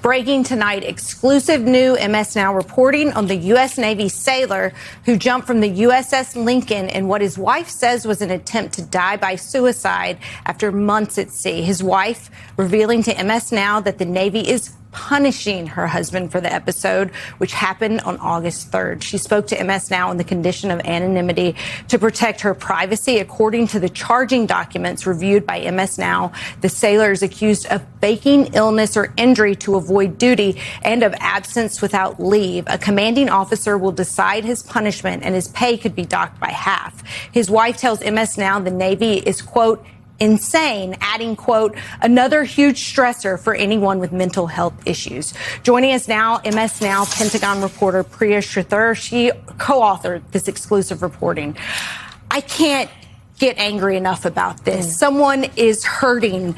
Breaking tonight, exclusive new MS Now reporting on the U.S. Navy sailor who jumped from the USS Lincoln in what his wife says was an attempt to die by suicide after months at sea. His wife revealing to MS Now that the Navy is punishing her husband for the episode, which happened on August 3rd. She spoke to MS Now on the condition of anonymity to protect her privacy. According to the charging documents reviewed by MS Now, the sailor is accused of faking illness or injury to avoid duty and of absence without leave. A commanding officer will decide his punishment, and his pay could be docked by half. His wife tells MS Now the Navy is, quote, insane, adding, quote, another huge stressor for anyone with mental health issues. Joining us now, MS Now Pentagon reporter Priya Sridhar. She co-authored this exclusive reporting. I can't get angry enough about this. Someone is hurting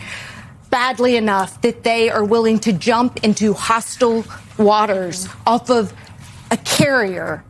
badly enough that they are willing to jump into hostile waters off of a carrier.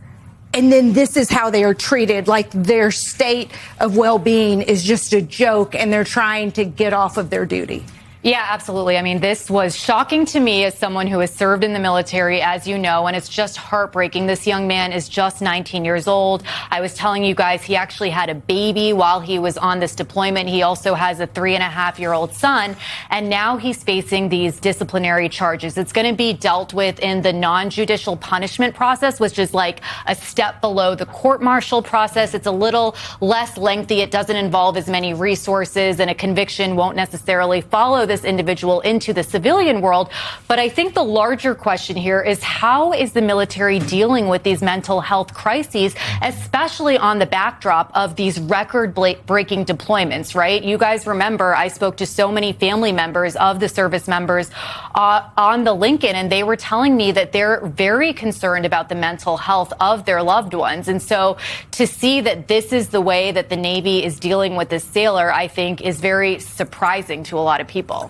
And then this is how they are treated, like their state of well-being is just a joke and they're trying to get off of their duty. Yeah, absolutely. I mean, this was shocking to me as someone who has served in the military, as you know, and it's just heartbreaking. This young man is just 19 years old. I was telling you guys he actually had a baby while he was on this deployment. He also has a 3.5-year-old son, and now he's facing these disciplinary charges. It's going to be dealt with in the non-judicial punishment process, which is like a step below the court-martial process. It's a little less lengthy. It doesn't involve as many resources, and a conviction won't necessarily follow this individual into the civilian world. But I think the larger question here is, how is the military dealing with these mental health crises, especially on the backdrop of these record-breaking deployments, right? You guys remember I spoke to so many family members of the service members on the Lincoln, and they were telling me that they're very concerned about the mental health of their loved ones. And so to see that this is the way that the Navy is dealing with this sailor, I think is very surprising to a lot of people.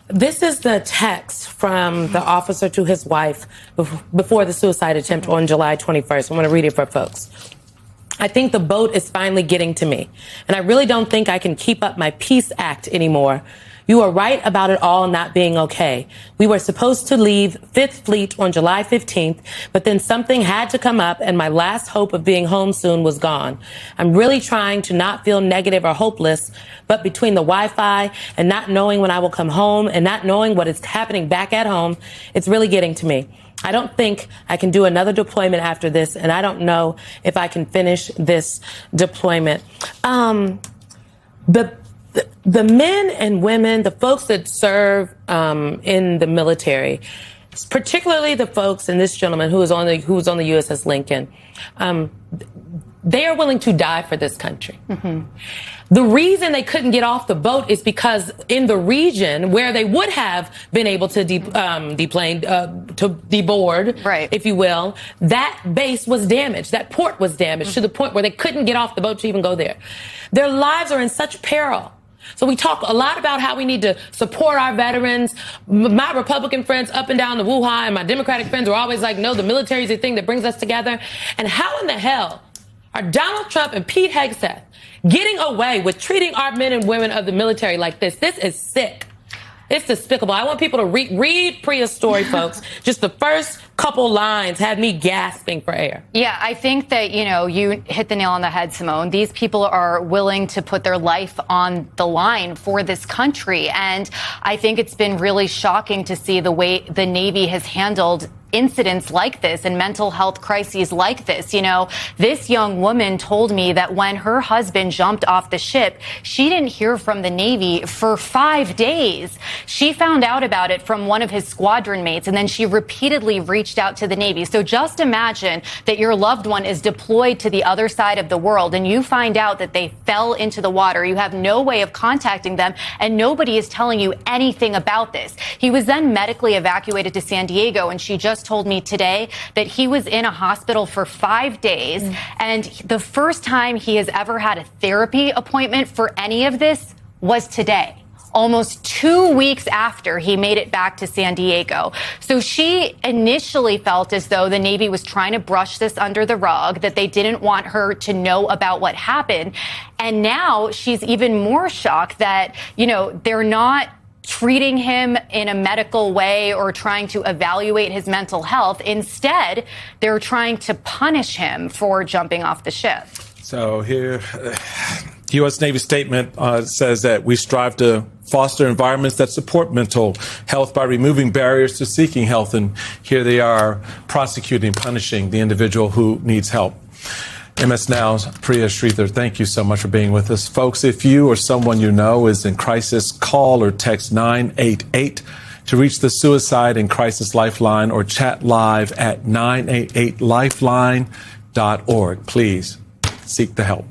This is the text from the officer to his wife before the suicide attempt on July 21st. I'm going to read it for folks. I think the boat is finally getting to me, and I really don't think I can keep up my peace act anymore. You are right about it all not being okay. We were supposed to leave Fifth Fleet on July 15th, but then something had to come up and my last hope of being home soon was gone. I'm really trying to not feel negative or hopeless, but between the Wi-Fi and not knowing when I will come home and not knowing what is happening back at home, it's really getting to me. I don't think I can do another deployment after this, and I don't know if I can finish this deployment. The men and women, the folks that serve in the military, particularly the folks and this gentleman who was on the USS Lincoln, they are willing to die for this country. Mm-hmm. The reason they couldn't get off the boat is because in the region where they would have been able to deboard, right, if you will, that base was damaged. That port was damaged to the point where they couldn't get off the boat to even go there. Their lives are in such peril. So we talk a lot about how we need to support our veterans. My Republican friends up and down the woo-ha and my Democratic friends are always like, no, the military is the thing that brings us together. And how in the hell are Donald Trump and Pete Hegseth getting away with treating our men and women of the military like this? This is sick. It's despicable. I want people to read Priya's story, folks. Just the first couple lines had me gasping for air. Yeah, I think that, you hit the nail on the head, Simone. These people are willing to put their life on the line for this country. And I think it's been really shocking to see the way the Navy has handled incidents like this and mental health crises like this. This young woman told me that when her husband jumped off the ship, she didn't hear from the Navy for 5 days. She found out about it from one of his squadron mates, and then she repeatedly reached out to the Navy. So just imagine that your loved one is deployed to the other side of the world and you find out that they fell into the water. You have no way of contacting them and nobody is telling you anything about this. He was then medically evacuated to San Diego, and she just told me today that he was in a hospital for 5 days. And the first time he has ever had a therapy appointment for any of this was today, almost 2 weeks after he made it back to San Diego. So she initially felt as though the Navy was trying to brush this under the rug, that they didn't want her to know about what happened. And now she's even more shocked that, they're not treating him in a medical way or trying to evaluate his mental health. Instead, they're trying to punish him for jumping off the ship. So here, the U.S. Navy statement says that we strive to foster environments that support mental health by removing barriers to seeking health. And here they are prosecuting, punishing the individual who needs help. MS Now's Priya Sridhar, thank you so much for being with us. Folks, if you or someone you know is in crisis, call or text 988 to reach the Suicide and Crisis Lifeline or chat live at 988lifeline.org. Please seek the help.